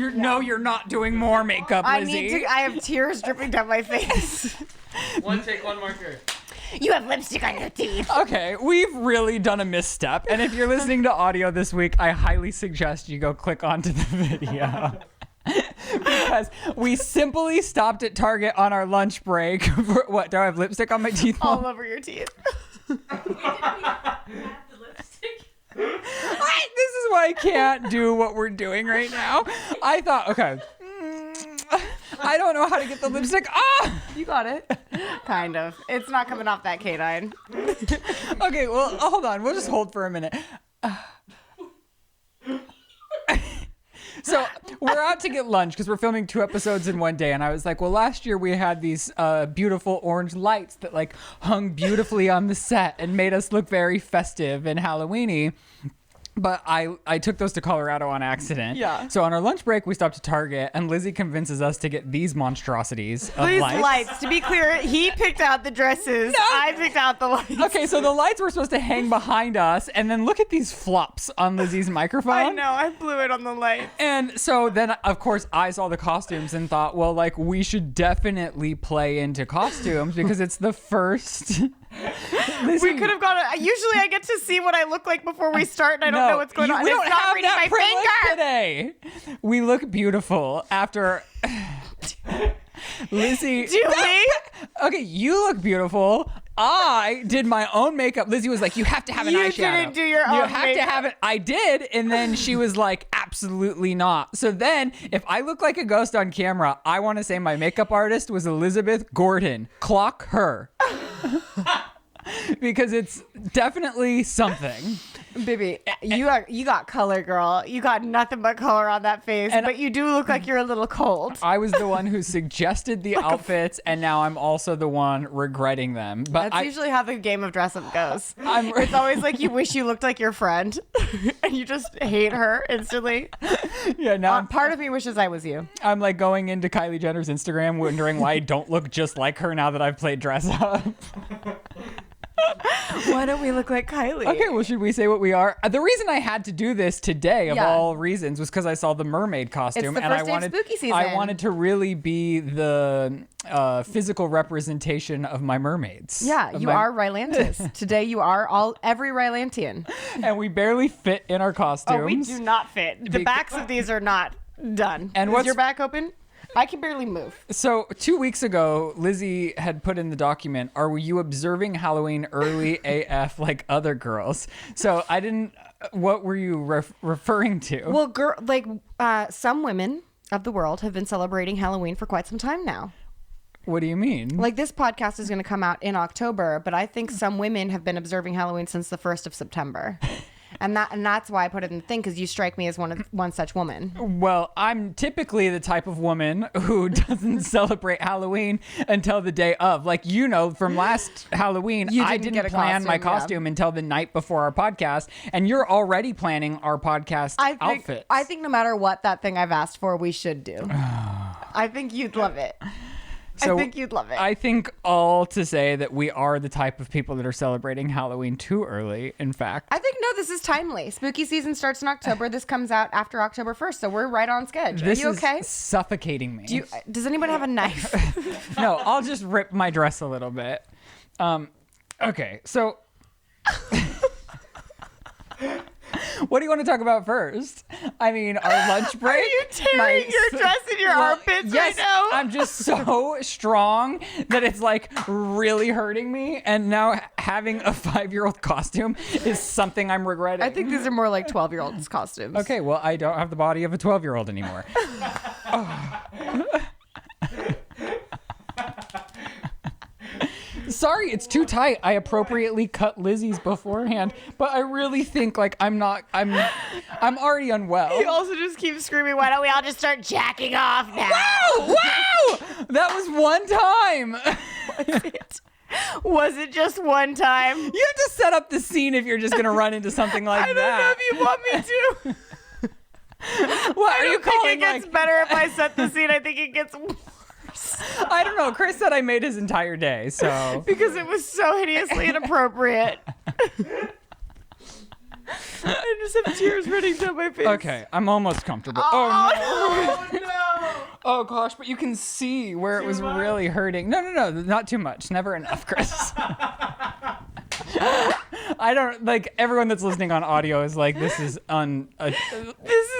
You're not doing more makeup, Lizzie. I have tears dripping down my face. One take, one marker. You have lipstick on your teeth. Okay, we've really done a misstep. And if you're listening to audio this week, I highly suggest you go click onto the video. Because we simply stopped at Target on our lunch break. What, do I have lipstick on my teeth? All over your teeth. This is why I can't do what we're doing right now. I thought, okay, I don't know how to get the lipstick. You got it. Kind of. It's not coming off that canine. Okay, well, hold on. We'll just hold for a minute. So we're out to get lunch because we're filming 2 episodes in one day. And I was like, well, last year we had these beautiful orange lights that like hung beautifully on the set and made us look very festive and Halloween-y. But I took those to Colorado on accident. Yeah. So on our lunch break, we stopped at Target, and Lizzie convinces us to get these monstrosities of These lights. lights. To be clear, he picked out the dresses. No. I picked out the lights. Okay, so the lights were supposed to hang behind us, and then look at these flops on Lizzie's microphone. I know. I blew it on the lights. And so then, of course, I saw the costumes and thought, well, like, we should definitely play into costumes because it's the first... We could have gone. Usually, I get to see what I look like before we start, and I don't know what's going on. We don't It's not have reading that my privilege finger. today. We look beautiful after... Lizzie... Do we? Okay, you look beautiful. I did my own makeup. Lizzie was like, you have to have an eyeshadow. You didn't do your own You have to makeup. have it. I did. And then she was like, absolutely not. So then if I look like a ghost on camera, I want to say my makeup artist was Elizabeth Gordon. Clock her. Because it's definitely something. Baby, you got color, girl. You got nothing but color on that face, but you do look like you're a little cold. I was the one who suggested the outfits, and now I'm also the one regretting them. But That's usually how the game of dress up goes. I'm- It's always like you wish you looked like your friend, and you just hate her instantly. yeah, now Part of me wishes I was you. I'm like going into Kylie Jenner's Instagram wondering why I don't look just like her now that I've played dress up. Why don't we look like Kylie? Okay, well, should we say what we are? The reason I had to do this today, of all reasons, was because I saw the mermaid costume, It's the and first day of spooky season. I wanted to really be the physical representation of my mermaids. Yeah, you are Rylantis. Today you are every Rylantian. And we barely fit in our costumes. Oh, we do not fit. The backs of these are not done. And Is what's your back open? I can barely move. So 2 weeks ago, Lizzie had put in the document, are you observing Halloween early AF like other girls? So I didn't, what were you referring to? Well, some women of the world have been celebrating Halloween for quite some time now. What do you mean? Like, this podcast is going to come out in October, but I think some women have been observing Halloween since the 1st of September. And that's why I put it in the thing, because you strike me as one such woman. Well, I'm typically the type of woman who doesn't celebrate Halloween until the day of. Like, you know, from last Halloween, I didn't plan my costume until the night before our podcast, and you're already planning our podcast outfits. I think no matter what that thing I've asked for, we should do. I think you'd love it. So I think you'd love it. I think all to say that we are the type of people that are celebrating Halloween too early, in fact. I think, no, this is timely. Spooky season starts in October. This comes out after October 1st, so we're right on schedule. This Are you okay? is suffocating me. Does anyone have a knife? No, I'll just rip my dress a little bit. Okay, so... What do you want to talk about first? I mean, our lunch break. Are you tearing your dress in your armpits yes, right now? I'm just so strong that it's like really hurting me. And now having a 5-year-old costume is something I'm regretting. I think these are more like 12-year-olds costumes. Okay, well, I don't have the body of a 12-year-old anymore. Sorry, it's too tight. I appropriately cut Lizzie's beforehand, but I really think like I'm already unwell. He also just keeps screaming, why don't we all just start jacking off now? Wow! That was one time. Was it just one time? You have to set up the scene if you're just gonna run into something like I don't know if you want me to. What are you I calling? think it gets better if I set the scene. I think it gets worse. I don't know. Chris said I made his entire day, so because it was so hideously inappropriate. I'm just have tears running down my face. Okay, I'm almost comfortable. Oh, no. Oh gosh, but you can see where it was really hurting. No, not too much. Never enough, Chris. I don't like everyone that's listening on audio is like, this is This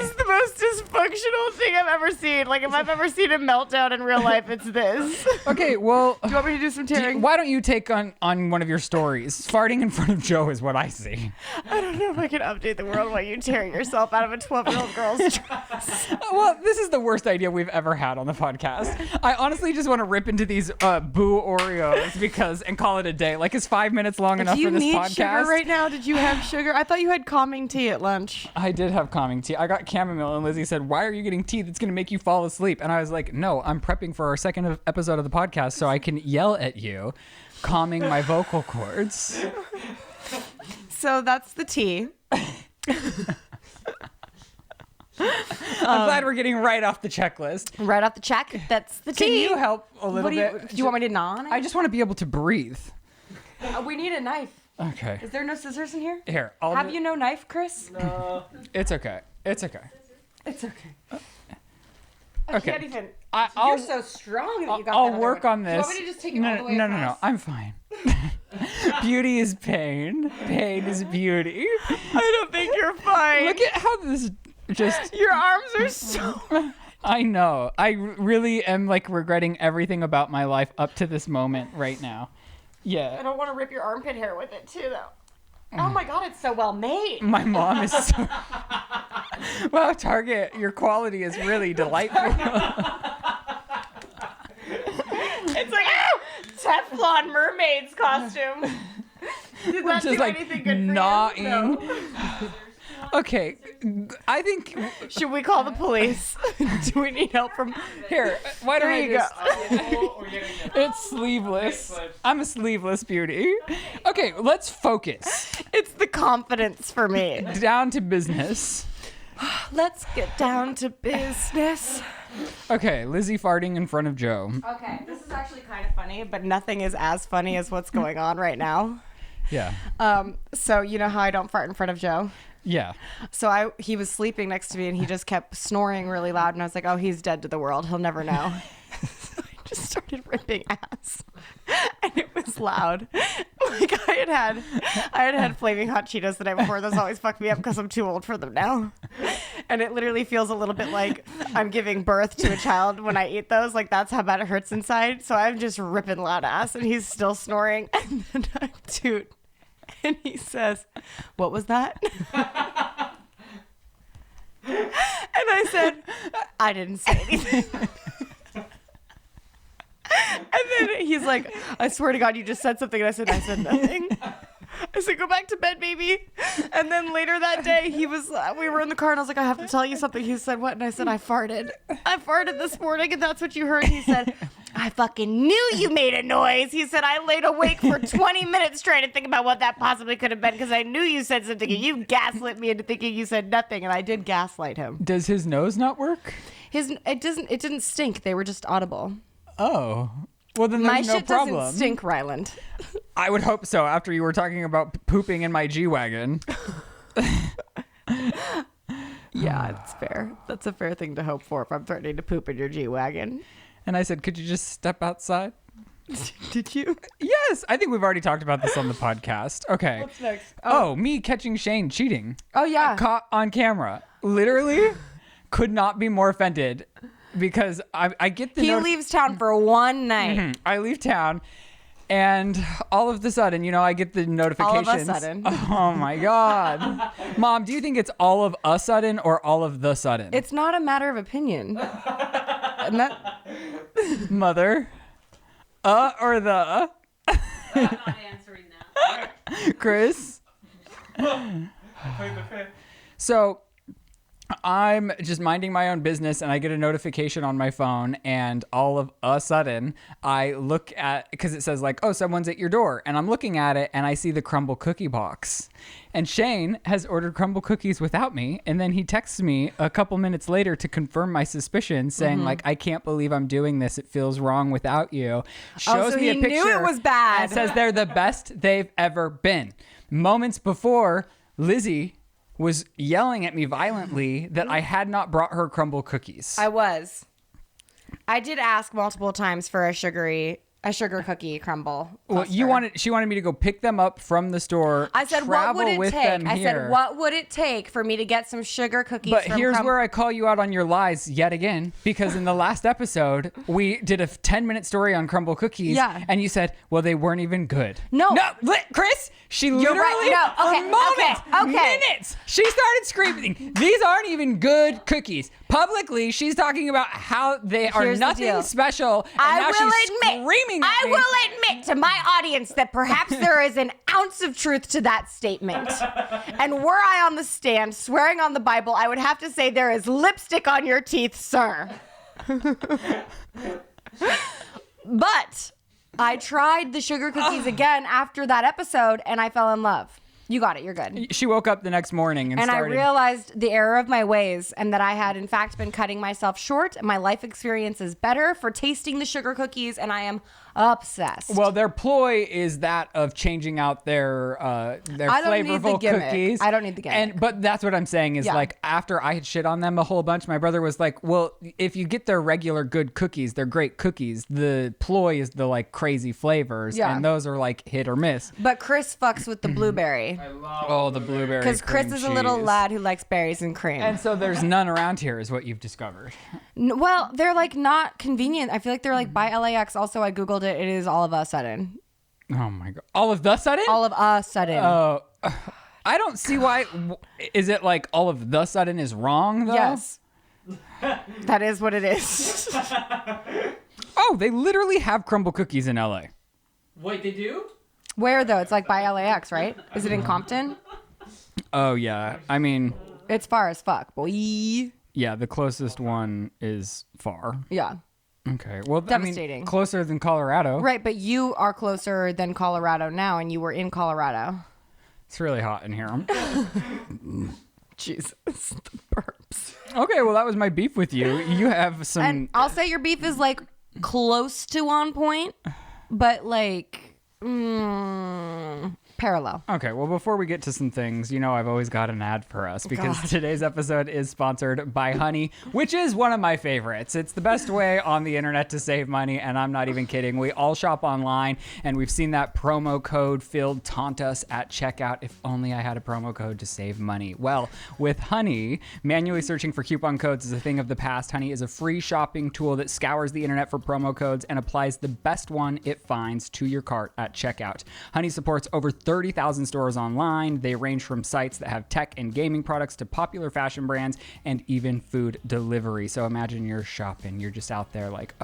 is the most dysfunctional thing I've ever seen. Like, if I've ever seen a meltdown in real life, it's this. Okay, well, Do you want me to do some tearing? why don't you take on one of your stories? Farting in front of Joe is what I see. I don't know if I can update the world while you tearing yourself out of a 12-year-old girl's dress. Well, this is the worst idea we've ever had on the podcast. I honestly just want to rip into these boo Oreos and call it a day. Like, is 5 minutes long enough Do you for this need podcast? sugar right now? Did you have sugar? I thought you had calming tea at lunch. I did have calming tea. I got chamomile, and Lizzie said, "Why are you getting tea that's going to make you fall asleep?" And I was like, "No, I'm prepping for our second episode of the podcast so I can yell at you, calming my vocal cords." So that's the tea. I'm glad we're getting right off the checklist. Right off the check. That's the tea. Can you help a little bit? Do you want me to gnaw on it? I just want to be able to breathe. We need a knife. Okay. Is there no scissors in here? Here, Have you no knife, Chris? No. It's okay. It's okay. It's okay. I Okay. can't even. I'll- You're so strong that you got I'll that work other one. on this. Do you want me to just take it no, all the way no, across? I'm fine. Beauty is pain. Pain is beauty. I don't think you're fine. Look at how this just... Your arms are so... I know. I really am like regretting everything about my life up to this moment right now. I Yeah. don't want to rip your armpit hair with it, too, though. Oh, my God, it's so well made. My mom is so... Wow, Target, your quality is really delightful. It's like, ow! Teflon mermaid's costume. Did that Just do like anything good for gnawing. you? No. Okay, I think... Should we call the police? Do we need help from... Here, why don't There I you just... It's sleeveless. I'm a sleeveless beauty. Okay, let's focus. It's the confidence for me. Down to business. Let's get down to business. Okay, Lizzie farting in front of Joe. Okay, this is actually kind of funny, but nothing is as funny as what's going on right now. Yeah. So you know how I don't fart in front of Joe? Yeah. So he was sleeping next to me and he just kept snoring really loud and I was like, oh, he's dead to the world. He'll never know. So I just started ripping ass and it was loud. Like I had had Flaming Hot Cheetos the night before. Those always fuck me up because I'm too old for them now. And it literally feels a little bit like I'm giving birth to a child when I eat those. Like that's how bad it hurts inside. So I'm just ripping loud ass and he's still snoring. And then I toot. And he says, "What was that?" And I said, "I didn't say anything." And then he's like, "I swear to God, you just said something." And I said nothing. I said, "Go back to bed, baby." And then later that day, we were in the car and I was like, "I have to tell you something." He said, "What?" And I said, "I farted. I farted this morning." And that's what you heard. He said, "I fucking knew you made a noise." He said, "I laid awake for 20 minutes trying to think about what that possibly could have been because I knew you said something and you gaslit me into thinking you said nothing." And I did gaslight him. Does his nose not work? It didn't stink. They were just audible. Oh. Well, then My there's no shit problem. doesn't stink, Ryland. I would hope so after you were talking about pooping in my G-Wagon. Yeah, it's fair. That's a fair thing to hope for if I'm threatening to poop in your G-Wagon. And I said, could you just step outside? Did you? Yes. I think we've already talked about this on the podcast. Okay. What's next? Oh, me catching Shane cheating. Oh, yeah. Caught on camera. Literally could not be more offended because I get the He leaves town for one night. I leave town and all of the sudden, I get the notifications. All of a sudden. Oh my God. Mom, do you think it's all of a sudden or all of the sudden? It's not a matter of opinion. And that... Mother. Or the. I'm not answering that. Chris. So I'm just minding my own business and I get a notification on my phone and all of a sudden I look at, because it says like, oh, someone's at your door, and I'm looking at it and I see the Crumble cookie box, and Shane has ordered Crumble cookies without me, and then he texts me a couple minutes later to confirm my suspicions, saying like, I can't believe I'm doing this, it feels wrong without you. Shows so me a he picture knew it was bad. and says they're the best they've ever been. Moments before, Lizzie was yelling at me violently that I had not brought her Crumble cookies. I did ask multiple times for a sugar cookie crumble. Well, she wanted me to go pick them up from the store. I said, what would it take? I said, what would it take for me to get some sugar cookies? But here's where I call you out on your lies yet again, because in the last episode, we did a 10-minute story on Crumble cookies. Yeah. And you said, well, they weren't even good. No, Chris, she literally, right. No, okay, minutes, she started screaming, these aren't even good cookies. Publicly, she's talking about how they are nothing special. And now she's screaming at me. I will admit to my audience that perhaps there is an ounce of truth to that statement. And were I on the stand swearing on the Bible, I would have to say there is lipstick on your teeth, sir. But I tried the sugar cookies again after that episode, and I fell in love. You got it. You're good. She woke up the next morning and started. I realized the error of my ways and that I had, in fact, been cutting myself short. And my life experience is better for tasting the sugar cookies, and I am obsessed. Well, their ploy is that of changing out their flavorful cookies. I don't need the gimmick. But that's what I'm saying is like after I had shit on them a whole bunch, my brother was like, well, if you get their regular good cookies, they're great cookies. The ploy is the like crazy flavors, and those are like hit or miss. But Chris fucks with the blueberry. I love the blueberry. Because Chris is a little lad who likes berries and cream. And so there's none around here is what you've discovered. Well, they're like not convenient. I feel like they're like by LAX. Also, I Googled it. It is all of a sudden. Oh my God. All of the sudden? All of a sudden. Oh, I don't see why. Is it like all of the sudden is wrong though? Yes. That is what it is. Oh, they literally have Crumble cookies in LA. Wait, they do? Where though? It's like by LAX, right? Is it in Compton? Oh yeah. I mean, it's far as fuck, boy. Yeah, the closest one is far. Yeah. Okay. Well, devastating. I mean, closer than Colorado. Right, but you are closer than Colorado now, and you were in Colorado. It's really hot in here. Jesus, the burps. Okay, well, that was my beef with you. You have some. And I'll say your beef is like close to on point, but like parallel. Okay, well, before we get to some things, I've always got an ad for us because today's episode is sponsored by Honey, which is one of my favorites. It's the best way on the internet to save money, and I'm not even kidding. We all shop online, and we've seen that promo code filled taunt us at checkout. If only I had a promo code to save money. Well, with Honey, manually searching for coupon codes is a thing of the past. Honey is a free shopping tool that scours the internet for promo codes and applies the best one it finds to your cart at checkout. Honey supports over 30,000 stores online. They range from sites that have tech and gaming products to popular fashion brands and even food delivery. So imagine you're shopping. You're just out there like,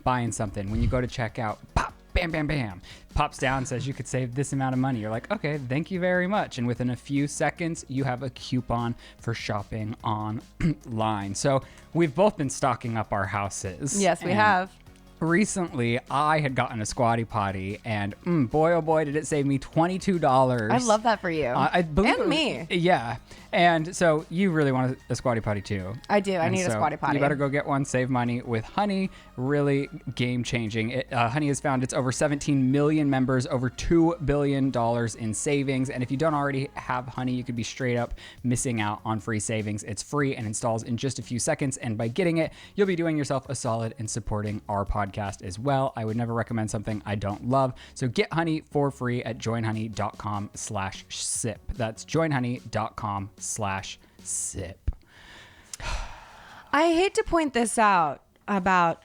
buying something. When you go to checkout, pop, bam, bam, bam, pops down, says you could save this amount of money. You're like, okay, thank you very much. And within a few seconds, you have a coupon for shopping online. So we've both been stocking up our houses. Yes, we have. Recently, I had gotten a squatty potty, and boy, oh boy, did it save me $22. I love that for you. I believe and me. Yeah. And so you really want a squatty potty too. I do. I need a squatty potty. You better go get one, save money with Honey. Really game changing. Honey has found its over 17 million members, over $2 billion in savings. And if you don't already have Honey, you could be straight up missing out on free savings. It's free and installs in just a few seconds. And by getting it, you'll be doing yourself a solid and supporting our podcast as well. I would never recommend something I don't love. So get Honey for free at joinhoney.com/sip. That's joinhoney.com/sip. I hate to point this out about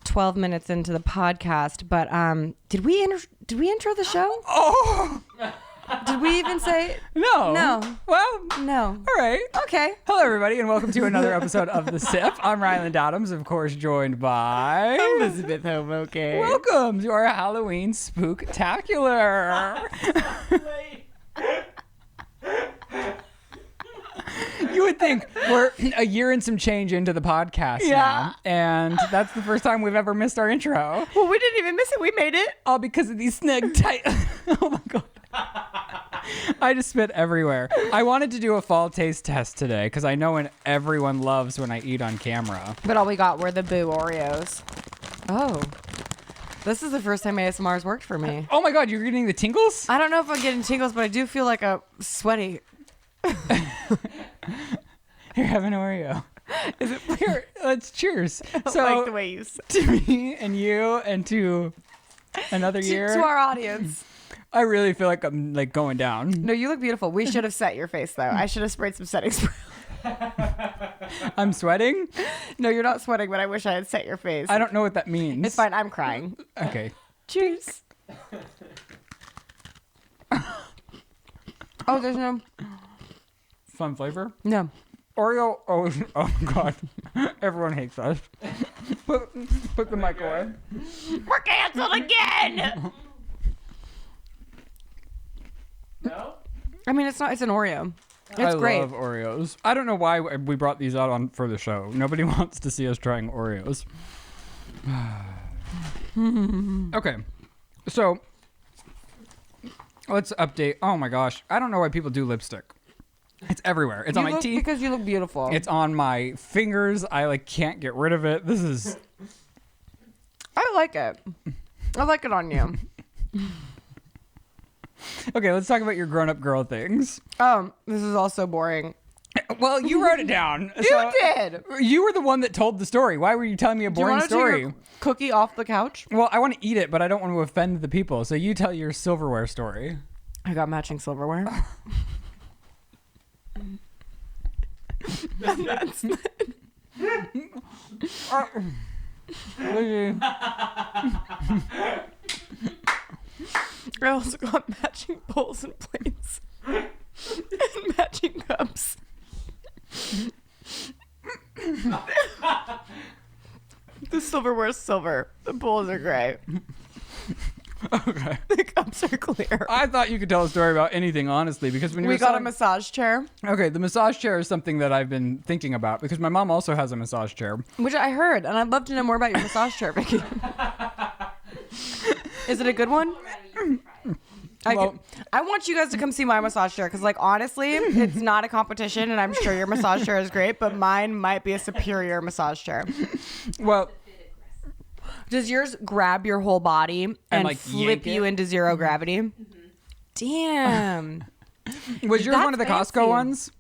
12 minutes into the podcast, but did we intro the show? Oh! Did we even say? No. Well, no. All right. Okay. Hello, everybody, and welcome to another episode of The Sip. I'm Ryland Adams, of course, joined by Elizabeth Homoke. Welcome to our Halloween spooktacular. You would think we're a year and some change into the podcast now, and that's the first time we've ever missed our intro. Well, we didn't even miss it. We made it. All because of these snug tight. Oh my God. I just spit everywhere. I wanted to do a fall taste test today because I know everyone loves when I eat on camera. But all we got were the Boo Oreos. Oh. This is the first time ASMR's worked for me. Oh my God, you're getting the tingles? I don't know if I'm getting tingles, but I do feel like a sweaty. Here, have an Oreo. Is it? Here, let's cheers. I So like the way you said to me and you and to another year. to our audience. I really feel like I'm like going down. No, you look beautiful. We should have set your face though. I should have sprayed some setting spray. I'm sweating. No, you're not sweating, but I wish I had set your face. I don't know what that means. It's fine. I'm crying. Okay. Cheers. Oh, there's no. Fun flavor. No. Oreo. Oh God. Everyone hates us. Put the mic away. We're canceled again. No? I mean, it's not. It's an Oreo. It's I great. love Oreos. I don't know why we brought these out on for the show. Nobody wants to see us trying Oreos. Okay, so let's update. Oh my gosh, I don't know why people do lipstick. It's everywhere. It's on my teeth. Because you look beautiful. It's on my fingers. I like can't get rid of it. This is. I like it. I like it on you. Okay, let's talk about your grown-up girl things. This is also boring. Well, you wrote it down. You did. You were the one that told the story. Why were you telling me a Do you boring want to story? take your cookie off the couch? Well, I want to eat it, but I don't want to offend the people. So you tell your silverware story. I got matching silverware. That's Lizzie. I also got matching bowls and plates and matching cups. The silverware's silver. The bowls are gray. Okay. The cups are clear. I thought you could tell a story about anything, honestly, because when you We were got a selling- massage chair, Okay, the massage chair is something that I've been thinking about because my mom also has a massage chair. which I heard, and I'd love to know more about your massage chair, Vicky. Is it a good one? Well- I want you guys to come see my massage chair because, like, honestly, it's not a competition, and I'm sure your massage chair is great, but mine might be a superior massage chair. Well, Does yours grab your whole body and like, flip yank you it? into zero gravity? Damn. was yours one of the That's Costco fancy. ones?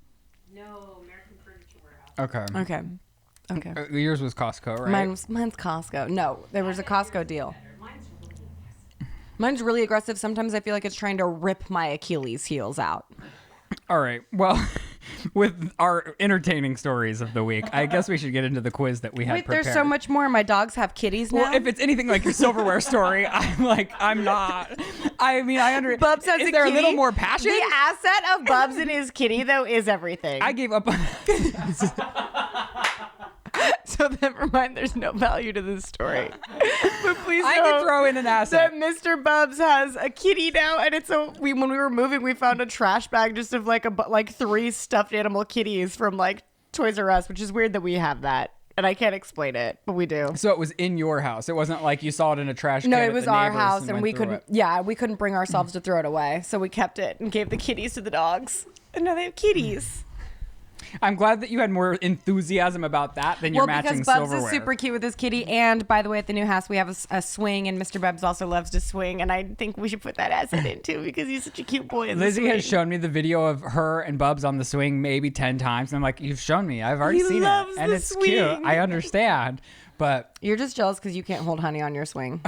No, American Furniture Warehouse. Okay. Okay. Okay. Yours was Costco, right? Mine's Costco. No, there was a Costco deal. Mine's really aggressive. Mine's really aggressive. Sometimes I feel like it's trying to rip my Achilles heels out. All right. Well, with our entertaining stories of the week, I guess we should get into the quiz that we had Wait, prepared. there's so much more. My dogs have kitties now. Well, if it's anything like your silverware story, I'm not. I mean, I understand. Bubs has Is a there kitty? a little more passion? The asset of Bubs and his kitty, though, is everything. I gave up on So never mind. There's no value to this story. But please I know can throw in an asset. that Mr. Bubs has a kitty now, and it's when we were moving, we found a trash bag just of like 3 stuffed animal kitties from like Toys R Us, which is weird that we have that, and I can't explain it, but we do. So it was in your house. It wasn't like you saw it in a trash can. No, at it was the our neighbor's house, and went we through couldn't. it. Yeah, we couldn't bring ourselves to throw it away, so we kept it and gave the kitties to the dogs, and now they have kitties. I'm glad that you had more enthusiasm about that than your matching because Bubs silverware. is super cute with his kitty, and by the way, at the new house we have a swing, and Mr. Bubs also loves to swing, and I think we should put that asset in too because he's such a cute boy. In the Lizzie has swing. shown me the video of her and Bubs on the swing maybe 10 times. And I'm like, you've shown me. I've already He seen it. loves And the it's cute. swing. I understand. But You're just jealous because you can't hold Honey on your swing.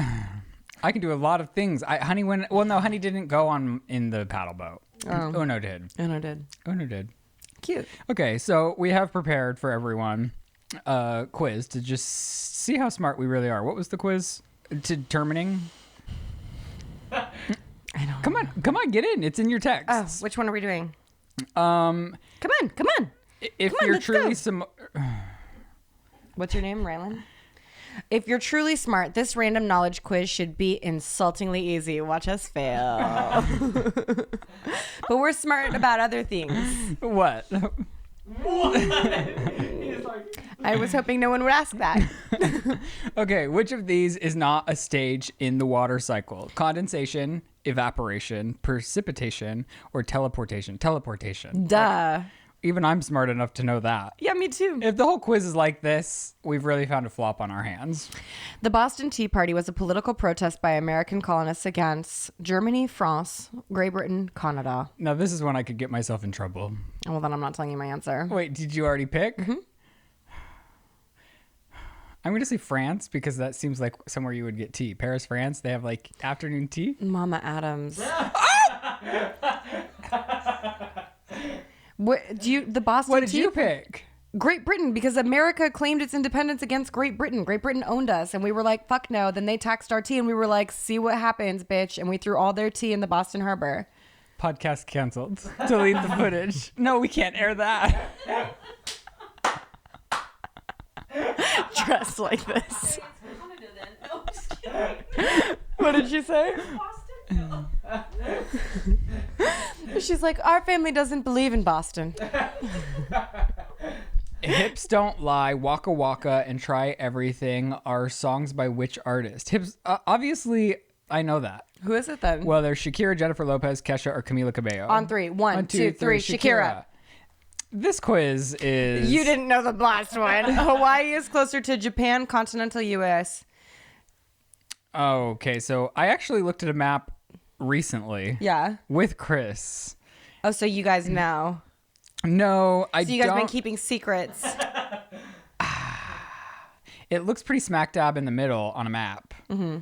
I can do a lot of things. Honey didn't go on in the paddle boat. Oh. Uno did. And I did. Uno did. Cute. Okay, so we have prepared for everyone a quiz to just see how smart we really are. What was the quiz? Determining? I know. Come on, get in. It's in your Oh, text. which one are we doing? Um, Come on. if Come on, you're let's truly go. What's your name, Ryland? If you're truly smart, this random knowledge quiz should be insultingly easy. Watch us fail. But we're smart about other things. what? I was hoping no one would ask that. Okay, which of these is not a stage in the water cycle? Condensation, evaporation, precipitation, or teleportation? Teleportation. Duh. Even I'm smart enough to know that. Yeah, me too. If the whole quiz is like this, we've really found a flop on our hands. The Boston Tea Party was a political protest by American colonists against Germany, France, Great Britain, Canada. Now, this is when I could get myself in trouble. Well, then I'm not telling you my answer. Wait, did you already pick? Mm-hmm. I'm going to say France because that seems like somewhere you would get tea. Paris, France, they have like afternoon tea. Mama Adams. What the Boston What did Tea you pick? Great Britain, because America claimed its independence against Great Britain. Great Britain owned us, and we were like, fuck no. Then they taxed our tea, and we were like, see what happens, bitch. And we threw all their tea in the Boston Harbor. Podcast canceled. Delete the footage. No, we can't air that. Dressed like this. It's Canada then. No, I'm just kidding. What did she say? Boston? No. She's like, our family doesn't believe in Boston. Hips Don't Lie, Waka Waka, and Try Everything are songs by which artist? Hips, obviously, I know that. Who is it then? Well, there's Shakira, Jennifer Lopez, Kesha, or Camila Cabello. On three. One, two, three. Shakira. This quiz is... You didn't know the last one. Hawaii is closer to Japan, continental U.S. Okay, so I actually looked at a map recently. Yeah. With Chris. Oh, so you guys know. No, I don't. So you guys have been keeping secrets. It looks pretty smack dab in the middle on a map. Mm-hmm.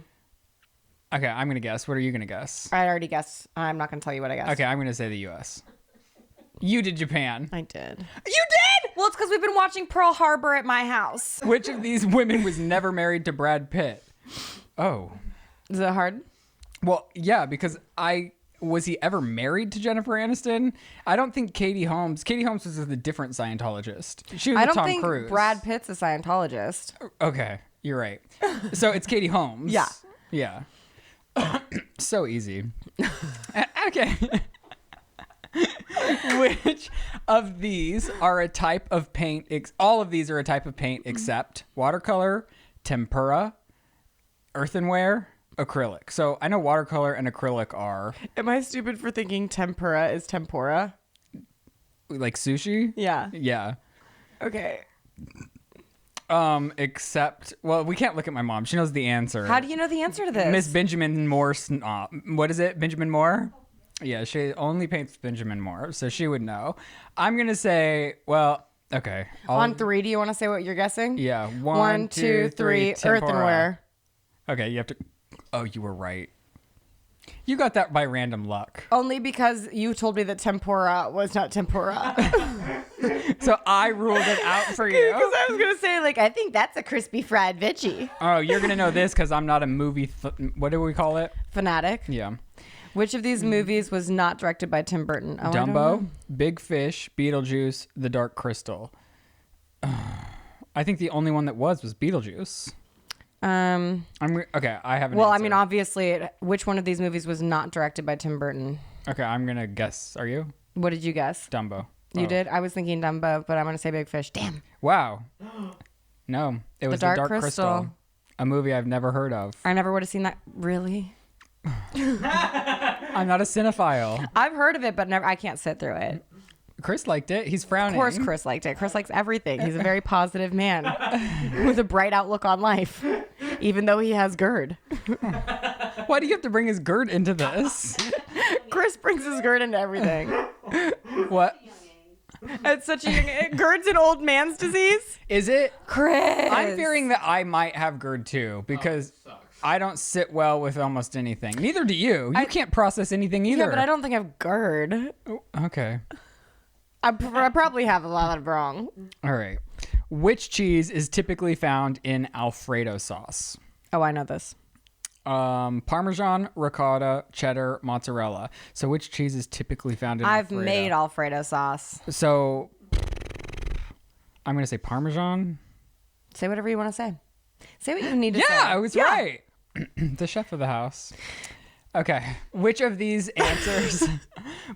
Okay, I'm going to guess. What are you going to guess? I already guessed. I'm not going to tell you what I guessed. Okay, I'm going to say the U.S. You did Japan. I did. You did? Well, it's because we've been watching Pearl Harbor at my house. Which of these women was never married to Brad Pitt? Oh. Is it hard? Well, yeah, because was he ever married to Jennifer Aniston? I don't think Katie Holmes was a different Scientologist. She was I with don't Tom think Cruise. Brad Pitt's a Scientologist. Okay, you're right. So it's Katie Holmes. Yeah. Yeah. So easy. Okay. Which of these are a type of paint? All of these are a type of paint except watercolor, tempera, earthenware, acrylic. So I know watercolor and acrylic are Am I stupid for thinking tempura is tempura? like sushi. Yeah. Yeah. Okay. Except, well, we can't look at my mom. She knows the answer. How do you know the answer to this? Miss Benjamin Moore. What is it? Benjamin Moore? Yeah, she only paints Benjamin Moore, so she would know. I'm going to say, well, okay. On three, do you want to say what you're guessing? Yeah. One, two, three. tempura. Earthenware. Okay, you have to. Oh, you were right. You got that by random luck. Only because you told me that tempura was not tempura. So I ruled it out for you. Because I was going to say, like, I think that's a crispy fried veggie. Oh, you're going to know this because I'm not a movie. What do we call it? Fanatic. Yeah. Which of these movies was not directed by Tim Burton? Oh, I don't know. Dumbo, Big Fish, Beetlejuice, The Dark Crystal. I think the only one that was Beetlejuice. Okay, I have an Well, answer. I mean, obviously, which one of these movies was not directed by Tim Burton? Okay, I'm going to guess. Are you? What did you guess? Dumbo. You Oh. did? I was thinking Dumbo, but I'm going to say Big Fish. Damn. Wow. No, it was The Dark Dark Crystal. Crystal. A movie I've never heard of. I never would have seen that. Really? I'm not a cinephile. I've heard of it, but never. I can't sit through it. Chris liked it. He's frowning. Of course, Chris liked it. Chris likes everything. He's a very positive man with a bright outlook on life, even though he has GERD. Why do you have to bring his GERD into this? Chris brings his GERD into everything. What? It's such a young. GERD's an old man's disease. Is it? Chris. I'm fearing that I might have GERD too because I don't sit well with almost anything. Neither do you. You can't process anything either. Yeah, but I don't think I have GERD. Okay. I probably have a lot of wrong. All right. Which cheese is typically found in Alfredo sauce? Oh, I know this. Parmesan, ricotta, cheddar, mozzarella. So which cheese is typically found in I've Alfredo? made Alfredo sauce. So I'm going to say Parmesan. Say whatever you want to say. Say what you need to say. Yeah, I was right. The chef of the house. Okay. Which of these answers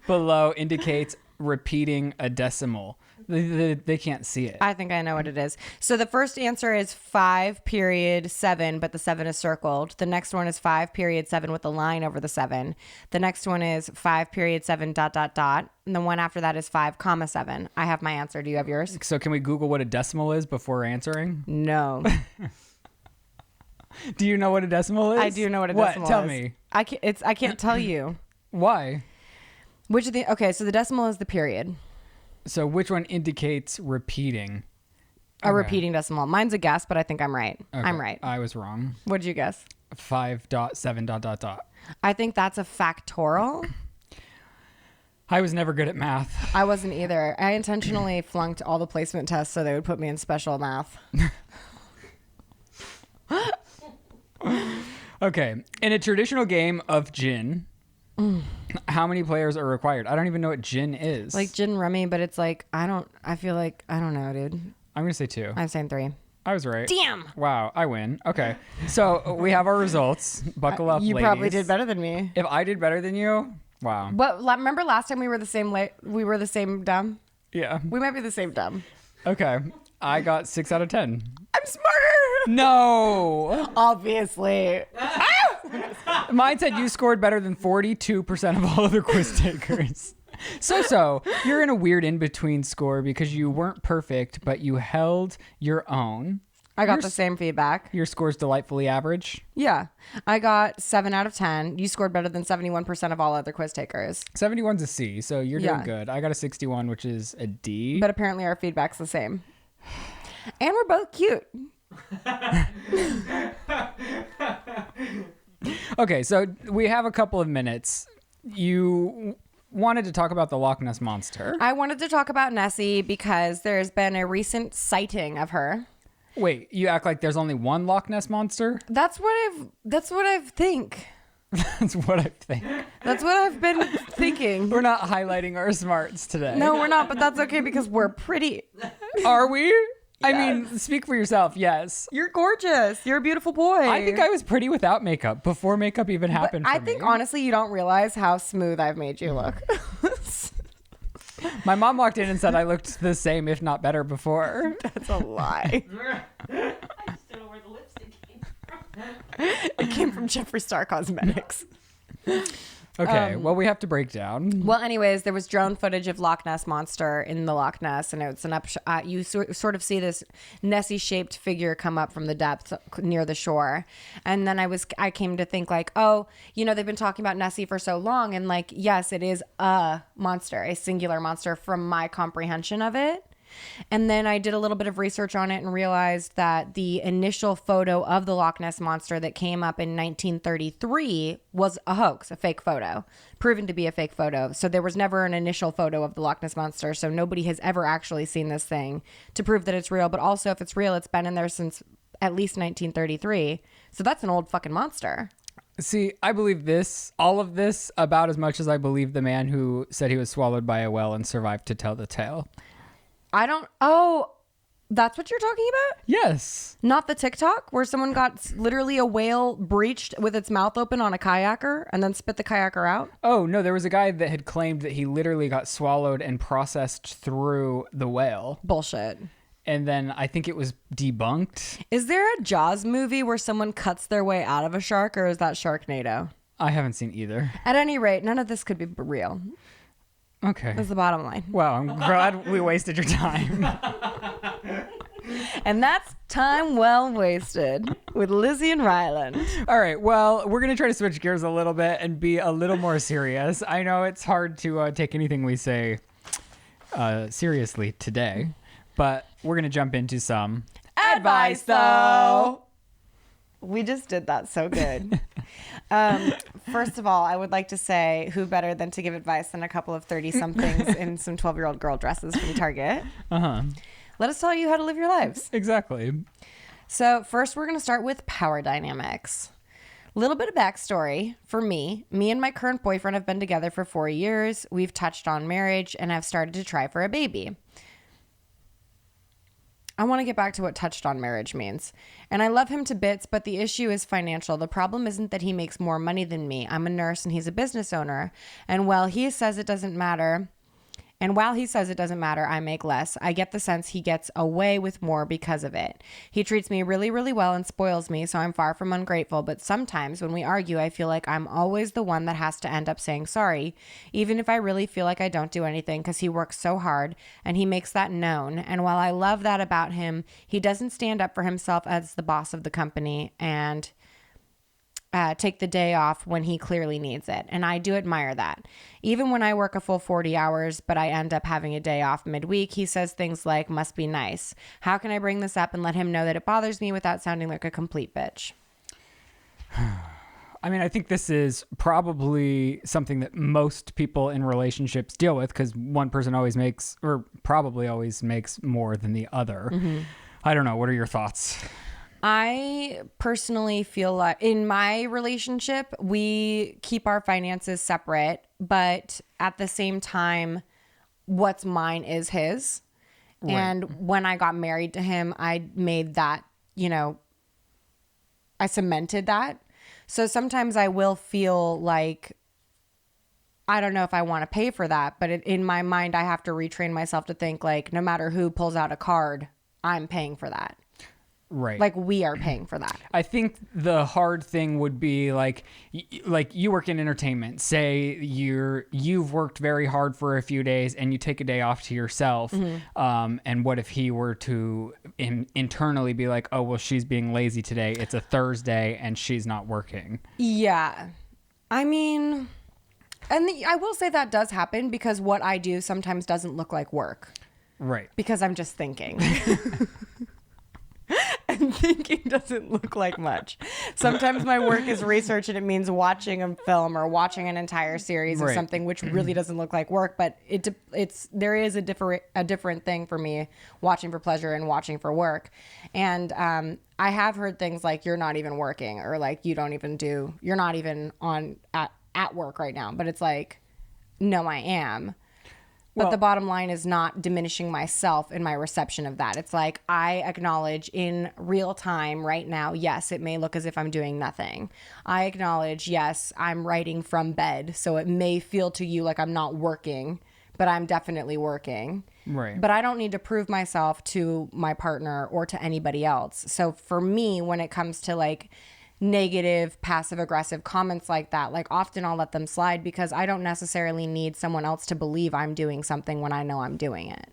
below indicates repeating a decimal. They can't see it. I think I know what it is. So the first answer is 5.7, but the 7 is circled. The next one is 5.7 with a line over the 7. The next one is 5.7 ... And the one after that is 5.7. I have my answer. Do you have yours? So can we Google what a decimal is before answering? No. Do you know what a decimal is? I do know what a decimal is. Tell me. I can't tell you. Why? Which of the okay, so the decimal is the period. So which one indicates repeating? A repeating decimal. Mine's a guess, but I think I'm right. Okay, I'm right. I was wrong. What did you guess? 5.7 ... I think that's a factorial. I was never good at math. I wasn't either. I intentionally flunked all the placement tests so they would put me in special math. Okay. In a traditional game of gin, how many players are required? I don't even know what gin is. Like gin rummy, but it's like I don't know, dude. I'm going to say 2. I'm saying 3. I was right. Damn. Wow, I win. Okay. So we have our results. Buckle up, You ladies. probably did better than me. If I did better than you, wow. But remember last time we were the same dumb? Yeah. We might be the same dumb. Okay. I got 6 out of 10. I'm smarter. No. Obviously. Mine said you scored better than 42% of all other quiz takers. So, you're in a weird in-between score because you weren't perfect, but you held your own. I got the same feedback. Your score's delightfully average. Yeah. I got 7 out of 10. You scored better than 71% of all other quiz takers. 71's a C, so you're doing Yeah. good. I got a 61, which is a D. But apparently our feedback's the same. And we're both cute. Okay, so we have a couple of minutes. You wanted to talk about the Loch Ness Monster. I wanted to talk about Nessie because there's been a recent sighting of her. Wait, you act like there's only one Loch Ness Monster? That's what I think. That's what I think. That's what I've been thinking. We're not highlighting our smarts today. No, we're not, but that's okay because we're pretty. Are we? I mean, speak for yourself, yes. You're gorgeous. You're a beautiful boy. I think I was pretty without makeup before makeup even happened for I think me. honestly you don't realize how smooth I've made you look. My mom walked in and said I looked the same, if not better, before. That's a lie. I just don't know where the lipstick came from. It came from Jeffree Star Cosmetics. Okay, well, we have to break down. Well, anyways, there was drone footage of Loch Ness Monster in the Loch Ness, and it's an you sort of see this Nessie-shaped figure come up from the depths near the shore. And then I came to think like, oh, they've been talking about Nessie for so long, and like, yes, it is a monster, a singular monster from my comprehension of it. And then I did a little bit of research on it and realized that the initial photo of the Loch Ness Monster that came up in 1933 was a hoax, a fake photo, proven to be a fake photo. So there was never an initial photo of the Loch Ness Monster. So nobody has ever actually seen this thing to prove that it's real. But also, if it's real, it's been in there since at least 1933. So that's an old fucking monster. See, I believe all of this, about as much as I believe the man who said he was swallowed by a whale and survived to tell the tale. That's what you're talking about? Yes. Not the TikTok where someone got literally a whale breached with its mouth open on a kayaker and then spit the kayaker out? Oh, no, there was a guy that had claimed that he literally got swallowed and processed through the whale. Bullshit. And then I think it was debunked. Is there a Jaws movie where someone cuts their way out of a shark, or is that Sharknado? I haven't seen either. At any rate, none of this could be real. Okay. That's the bottom line. Wow, I'm glad we wasted your time. And that's time well wasted with Lizzie and Ryland. All right, well, we're going to try to switch gears a little bit and be a little more serious. I know it's hard to take anything we say seriously today, but we're going to jump into some Advice, though. We just did that so good. First of all, I would like to say, who better than to give advice than a couple of 30-somethings in some 12-year-old girl dresses from Target? Uh-huh. Let us tell you how to live your lives. Exactly. So first, we're going to start with power dynamics. Little bit of backstory for me. Me and my current boyfriend have been together for 4 years. We've touched on marriage and have started to try for a baby. I want to get back to what touched on marriage means. And I love him to bits, but the issue is financial. The problem isn't that he makes more money than me. I'm a nurse and he's a business owner. And while he says it doesn't matter, And while he says it doesn't matter, I make less, I get the sense he gets away with more because of it. He treats me really, really well and spoils me, so I'm far from ungrateful, but sometimes when we argue, I feel like I'm always the one that has to end up saying sorry, even if I really feel like I don't do anything, because he works so hard and he makes that known. And while I love that about him, he doesn't stand up for himself as the boss of the company and take the day off when he clearly needs it. And I do admire that. Even when I work a full 40 hours, but I end up having a day off midweek, he says things like, must be nice. How can I bring this up and let him know that it bothers me without sounding like a complete bitch? I mean, I think this is probably something that most people in relationships deal with, because one person always makes, or probably always makes, more than the other. I don't know. What are your thoughts? I personally feel like in my relationship, we keep our finances separate, but at the same time, what's mine is his. Right. And when I got married to him, I made that, I cemented that. So sometimes I will feel like, I don't know if I want to pay for that, but in my mind, I have to retrain myself to think like, no matter who pulls out a card, I'm paying for that. Right. Like we are paying for that. I think the hard thing would be like you work in entertainment. Say you've worked very hard for a few days and you take a day off to yourself. And what if he were to internally be like, oh, well, she's being lazy today. It's a Thursday and she's not working. Yeah. I mean, I will say that does happen because what I do sometimes doesn't look like work. Right. Because I'm just thinking. And thinking doesn't look like much. Sometimes my work is research and it means watching a film or watching an entire series of something, which really doesn't look like work. But there is a different thing for me watching for pleasure and watching for work. And I have heard things like, you're not even working, or like you're not even at work right now. But it's like, no, I am. But the bottom line is not diminishing myself in my reception of that. It's like, I acknowledge in real time right now, yes, it may look as if I'm doing nothing. I acknowledge, yes, I'm writing from bed. So it may feel to you like I'm not working, but I'm definitely working. Right. But I don't need to prove myself to my partner or to anybody else. So for me, when it comes to like negative, passive aggressive comments like that, like often I'll let them slide because I don't necessarily need someone else to believe I'm doing something when I know I'm doing it.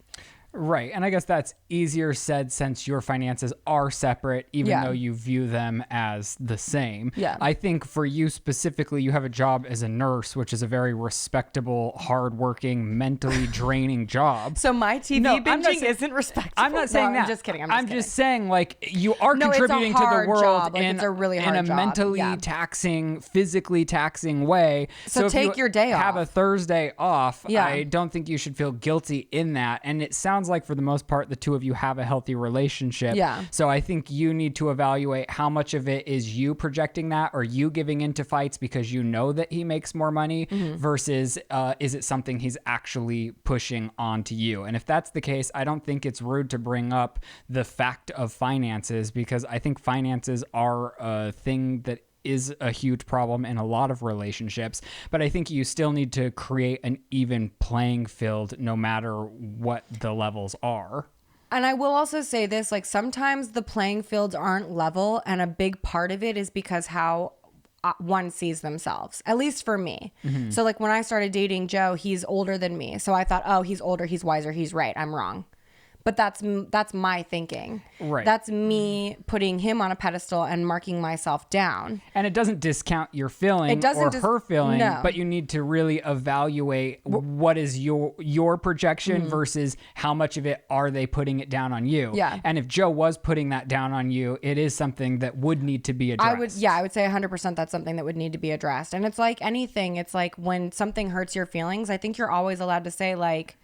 Right. And I guess that's easier said since your finances are separate, even though you view them as the same. Yeah. I think for you specifically, you have a job as a nurse, which is a very respectable, hardworking, mentally draining job. So my TV binging isn't respectable. I'm not saying that. I'm just kidding. I'm just saying, like, you are contributing to the world job. Like, it's a really hard in a job. mentally taxing, physically taxing way. So take your day off. Have a Thursday off. Yeah. I don't think you should feel guilty in that. And it sounds like for the most part, the two of you have a healthy relationship. Yeah. So I think you need to evaluate how much of it is you projecting that or you giving into fights because you know that he makes more money versus is it something he's actually pushing onto you? And if that's the case, I don't think it's rude to bring up the fact of finances, because I think finances are a thing that is a huge problem in a lot of relationships, but I think you still need to create an even playing field no matter what the levels are. And I will also say this, like sometimes the playing fields aren't level, and a big part of it is because how one sees themselves, at least for me. So like when I started dating Joe, he's older than me. So I thought, oh, he's older, he's wiser, he's right, I'm wrong. But that's my thinking. Right. That's me putting him on a pedestal and marking myself down. And it doesn't discount your feeling or her feeling, no. but you need to really evaluate what is your projection versus how much of it are they putting it down on you. Yeah. And if Joe was putting that down on you, it is something that would need to be addressed. I would say 100% that's something that would need to be addressed. And it's like anything. It's like when something hurts your feelings, I think you're always allowed to say like,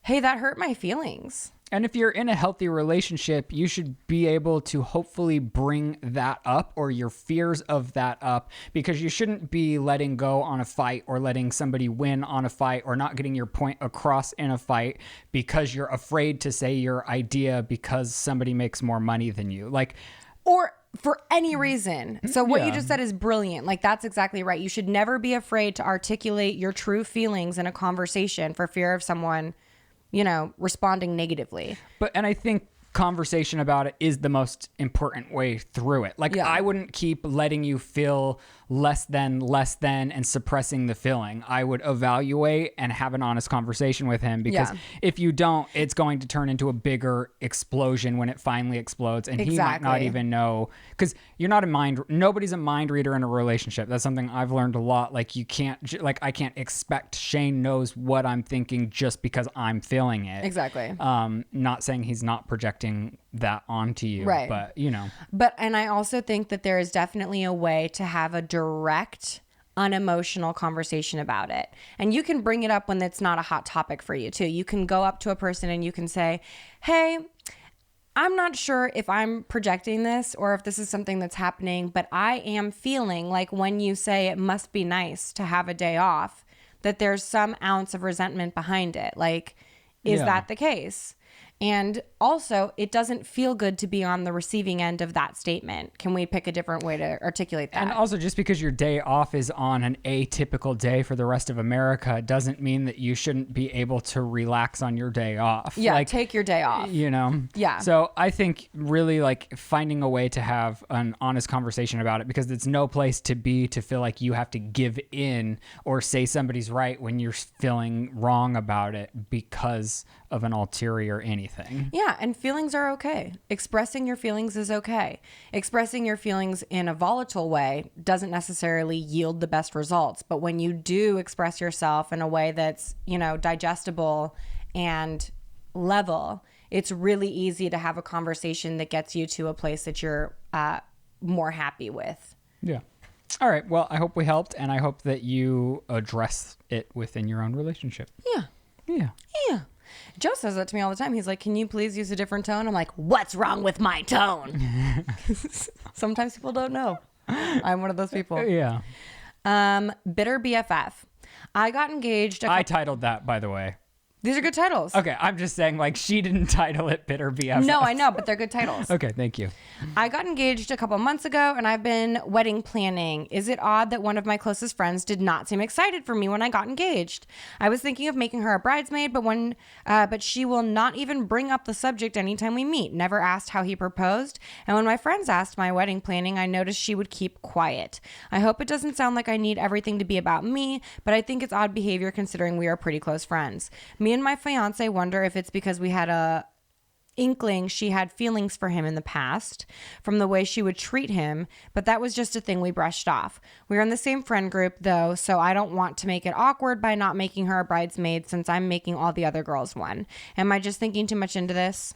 hey, that hurt my feelings. And if you're in a healthy relationship, you should be able to hopefully bring that up or your fears of that up, because you shouldn't be letting go on a fight or letting somebody win on a fight or not getting your point across in a fight because you're afraid to say your idea because somebody makes more money than you. Like, or for any reason. So what you just said is brilliant. Like, that's exactly right. You should never be afraid to articulate your true feelings in a conversation for fear of someone responding negatively. And I think conversation about it is the most important way through it. Like, I wouldn't keep letting you feel less than and suppressing the feeling. I would evaluate and have an honest conversation with him, because if you don't, it's going to turn into a bigger explosion when it finally explodes, and he might not even know, because nobody's a mind reader in a relationship. That's something I've learned a lot. Like, you can't, I can't expect Shane knows what I'm thinking just because I'm feeling it. Exactly. Not saying he's not projecting that onto you, right? But and I also think that there is definitely a way to have a direct, unemotional conversation about it, and you can bring it up when it's not a hot topic for you too. You can go up to a person and you can say, "Hey, I'm not sure if I'm projecting this or if this is something that's happening, but I am feeling like when you say it must be nice to have a day off, that there's some ounce of resentment behind it. Like, is that the case? And also, it doesn't feel good to be on the receiving end of that statement. Can we pick a different way to articulate that?" And also, just because your day off is on an atypical day for the rest of America doesn't mean that you shouldn't be able to relax on your day off. Yeah, take your day off. Yeah. So I think really, like, finding a way to have an honest conversation about it, because it's no place to be to feel like you have to give in or say somebody's right when you're feeling wrong about it because of an ulterior anything. Yeah, and feelings are okay. Expressing your feelings is okay. Expressing your feelings in a volatile way doesn't necessarily yield the best results. But when you do express yourself in a way that's, digestible and level, it's really easy to have a conversation that gets you to a place that you're more happy with. Yeah. All right. Well, I hope we helped, and I hope that you address it within your own relationship. Yeah. Yeah. Yeah. Joe says that to me all the time. He's like, "Can you please use a different tone?" I'm like, "What's wrong with my tone?" Sometimes people don't know. I'm one of those people. Yeah. Bitter BFF. I got engaged. I titled that, by the way. These are good titles. Okay, I'm just saying, like, she didn't title it Bitter BFF. No, I know, but they're good titles. Okay, thank you. I got engaged a couple months ago, and I've been wedding planning. Is it odd that one of my closest friends did not seem excited for me when I got engaged? I was thinking of making her a bridesmaid, but she will not even bring up the subject anytime we meet. Never asked how he proposed. And when my friends asked my wedding planning, I noticed she would keep quiet. I hope it doesn't sound like I need everything to be about me, but I think it's odd behavior considering we are pretty close friends. Me and my fiance wonder if it's because we had a inkling she had feelings for him in the past from the way she would treat him, but that was just a thing we brushed off. We're in the same friend group though, so I don't want to make it awkward by not making her a bridesmaid since I'm making all the other girls one. Am I just thinking too much into this?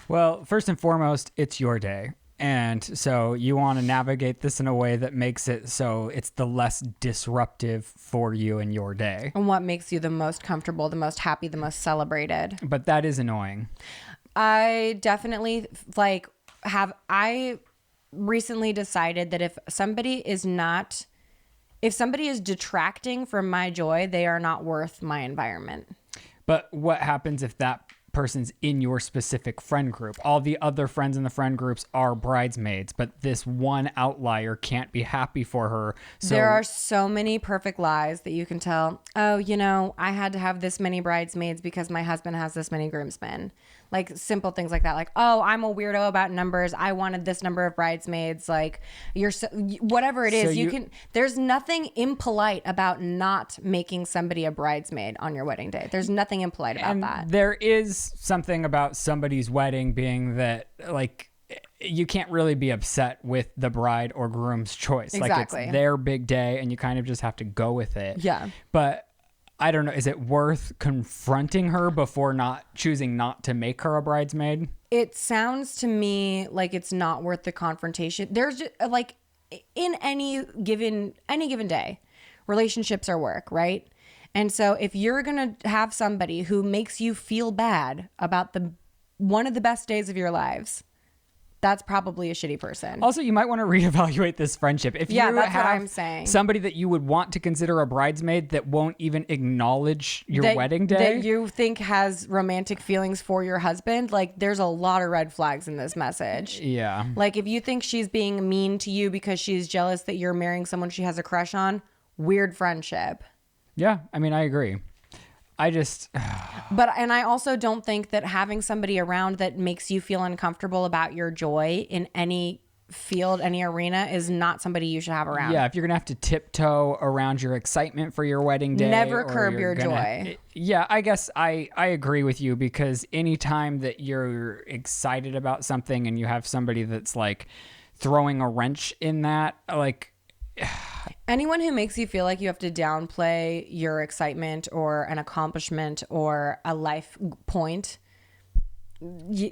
Well, first and foremost, it's your day. And so you want to navigate this in a way that makes it so it's the less disruptive for you in your day. And what makes you the most comfortable, the most happy, the most celebrated? But that is annoying. I definitely I recently decided that if somebody is detracting from my joy, they are not worth my environment. But what happens if that person's in your specific friend group? All the other friends in the friend groups are bridesmaids, but this one outlier can't be happy for her. So there are so many perfect lies that you can tell. Oh, I had to have this many bridesmaids because my husband has this many groomsmen. Like simple things like that. Like, oh, I'm a weirdo about numbers. I wanted this number of bridesmaids. Like whatever it is, there's nothing impolite about not making somebody a bridesmaid on your wedding day. There's nothing impolite about that. There is something about somebody's wedding being that, like, you can't really be upset with the bride or groom's choice. Exactly. Like, it's their big day and you kind of just have to go with it. Yeah. But I don't know. Is it worth confronting her before choosing not to make her a bridesmaid? It sounds to me like it's not worth the confrontation. There's just, like, in any given day, relationships are work, right? And so if you're going to have somebody who makes you feel bad about one of the best days of your lives, that's probably a shitty person. Also, you might want to reevaluate this friendship. If you that's have what I'm saying. Somebody that you would want to consider a bridesmaid that won't even acknowledge your wedding day, that you think has romantic feelings for your husband, like, there's a lot of red flags in this message. Yeah. Like, if you think she's being mean to you because she's jealous that you're marrying someone she has a crush on, weird friendship. Yeah, I mean, I agree. And I also don't think that having somebody around that makes you feel uncomfortable about your joy in any field, any arena, is not somebody you should have around. Yeah, if you're gonna have to tiptoe around your excitement for your wedding day, Never or curb you're your gonna- joy. Yeah, I guess I agree with you, because anytime that you're excited about something and you have somebody that's like throwing a wrench in that, like, anyone who makes you feel like you have to downplay your excitement or an accomplishment or a life point, you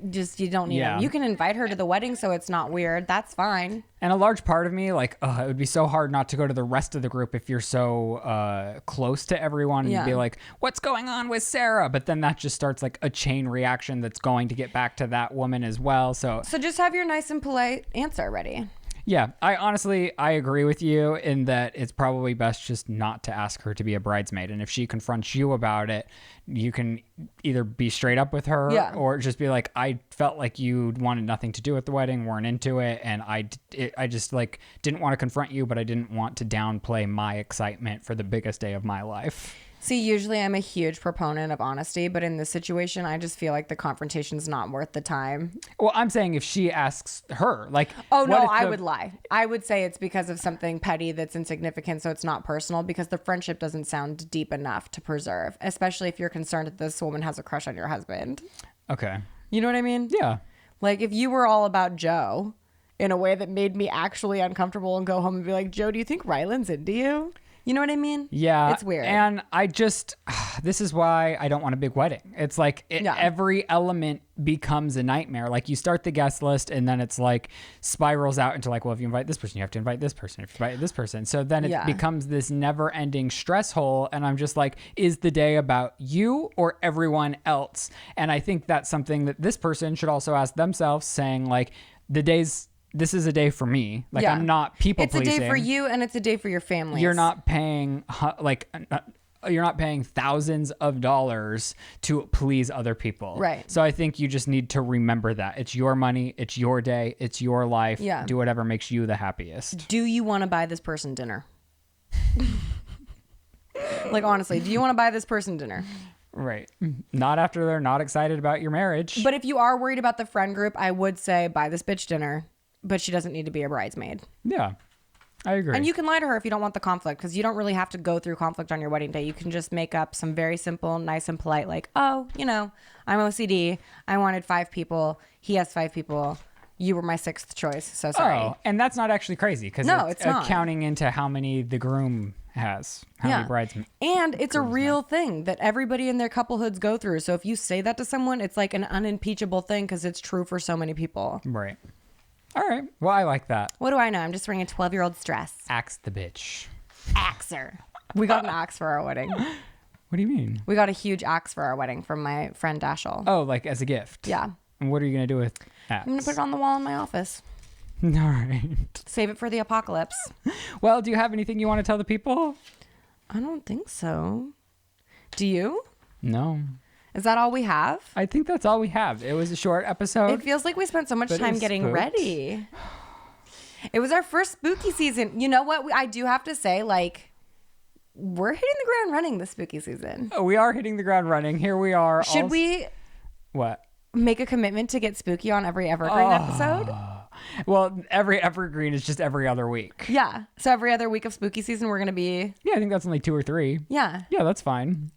don't need Yeah. them. You can invite her to the wedding so it's not weird. That's fine. and a large part of me, like, it would be so hard not to go to the rest of the group if you're so close to everyone and Yeah. be like, what's going on with Sarah? But then that just starts like a chain reaction that's going to get back to that woman as well. So So just have your nice and polite answer ready. yeah, I agree with you in that it's probably best just not to ask her to be a bridesmaid. And if she confronts you about it, you can either be straight up with her, Yeah. or just be like, I felt like you wanted nothing to do with the wedding, weren't into it, and I just like didn't want to confront you, but I didn't want to downplay my excitement for the biggest day of my life. See, usually I'm a huge proponent of honesty, but in this situation, I just feel like the confrontation's not worth the time. Well, I'm saying if she asks her, like, Oh, no, what if I the- would lie. I would say it's because of something petty that's insignificant, so it's not personal, because the friendship doesn't sound deep enough to preserve, especially if you're concerned that this woman has a crush on your husband. Okay. You know what I mean? Yeah. Like, if you were all about Joe in a way that made me actually uncomfortable and go home and be like, Joe, do you think Ryland's into you? You know what I mean? Yeah. It's weird. And I just, this is why I don't want a big wedding. It's like Yeah. every element becomes a nightmare. Like you start the guest list and then it's like spirals out into like, well, if you invite this person, you have to invite this person. If you invite this person. So then it Yeah. becomes this never ending stress hole. And I'm just like, is the day about you or everyone else? And I think that's something that this person should also ask themselves, saying like, this is a day for me. Like Yeah. I'm not people It's a pleasing. day for you and it's a day for your family. You're not paying you're not paying thousands of dollars to please other people. Right. So I think you just need to remember that it's your money, it's your day, it's your life. Yeah. Do whatever makes you the happiest. Do you want to buy this person dinner? Like, honestly, do you want to buy this person dinner? Right. Not after they're not excited about your marriage. But if you are worried about the friend group, I would say buy this bitch dinner, but she doesn't need to be a bridesmaid. Yeah. I agree. And you can lie to her if you don't want the conflict, because you don't really have to go through conflict on your wedding day. You can just make up some very simple, nice and polite, like, oh, you know, I'm OCD. I wanted 5 people. He has 5 people. You were my 6th choice. So sorry. Oh, and that's not actually crazy because No, it's not. counting into how many the groom has, how many bridesmaids. And it's a real thing that everybody in their couplehoods go through. So if you say that to someone, it's like an unimpeachable thing because it's true for so many people. Right. All right. Well, I like that. What do I know? I'm just wearing a 12-year-old's dress. Axe the bitch. Axer. We got an axe for our wedding. What do you mean? We got a huge axe for our wedding from my friend Dashel. Oh, like as a gift. Yeah. And what are you going to do with axe? I'm going to put it on the wall in my office. All right. Save it for the apocalypse. Well, do you have anything you want to tell the people? I don't think so. Do you? No. Is that all we have? I think that's all we have. It was a short episode. It feels like we spent so much But it time was getting spooked. ready. It was our first spooky season. You know what? I do have to say, like, we're hitting the ground running this spooky season. Oh, we are hitting the ground running. Here we are. Should we What? make a commitment to get spooky on every Evergreen episode? Well, every evergreen is just every other week. Yeah. So every other week of spooky season, we're going to be, Yeah, I think that's only 2 or 3. yeah. Yeah, that's fine.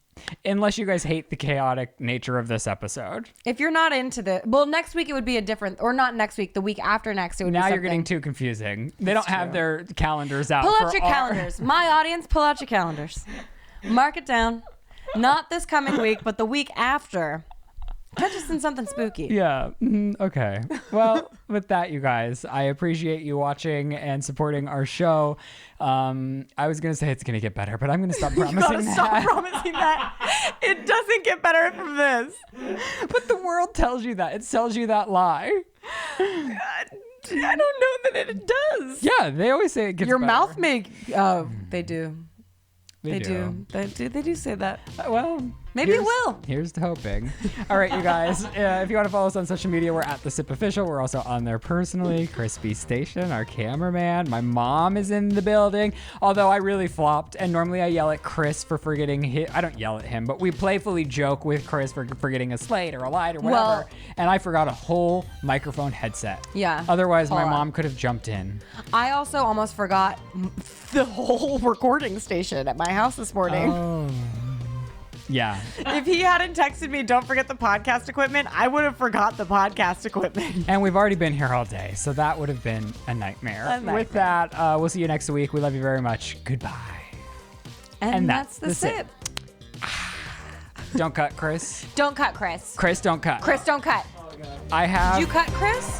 Unless you guys hate the chaotic nature of this episode. If you're not into the, well, next week it would be a different, or not next week, the week after next, it would be Now something. you're getting too confusing. They don't have true. their calendars out. Pull for out your our- calendars. My audience, pull out your calendars. Mark it down. Not this coming week, but the week after. Catch us in something spooky. Yeah. Okay. Well, with that, you guys, I appreciate you watching and supporting our show. I was going to say it's going to get better, but I'm going to stop promising You gotta that. stop promising that. It doesn't get better from this. But the world tells you that. It sells you that lie. I don't know that it does. Yeah, they always say it gets Your better. mouth may. Oh, they do. They They do. They do say that. Well, Maybe it will. Here's to hoping. All right, you guys. If you want to follow us on social media, we're at The Sip Official. We're also on there personally. Crispy Station, our cameraman. My mom is in the building. Although I really flopped, and normally I yell at Chris for forgetting his. I don't yell at him, but we playfully joke with Chris for forgetting a slate or a light or whatever. Well- and I forgot a whole microphone headset. Yeah. Otherwise, my Hold on. mom could have jumped in. I also almost forgot the whole recording station at my house this morning. Oh. Yeah. If he hadn't texted me, don't forget the podcast equipment, I would have forgot the podcast equipment. And we've already been here all day, so that would have been a nightmare. With that, we'll see you next week. We love you very much. Goodbye. And that's the sip. Don't cut, Chris. Don't cut, Chris. Chris, don't cut. Chris, don't cut. I have. Did you cut, Chris?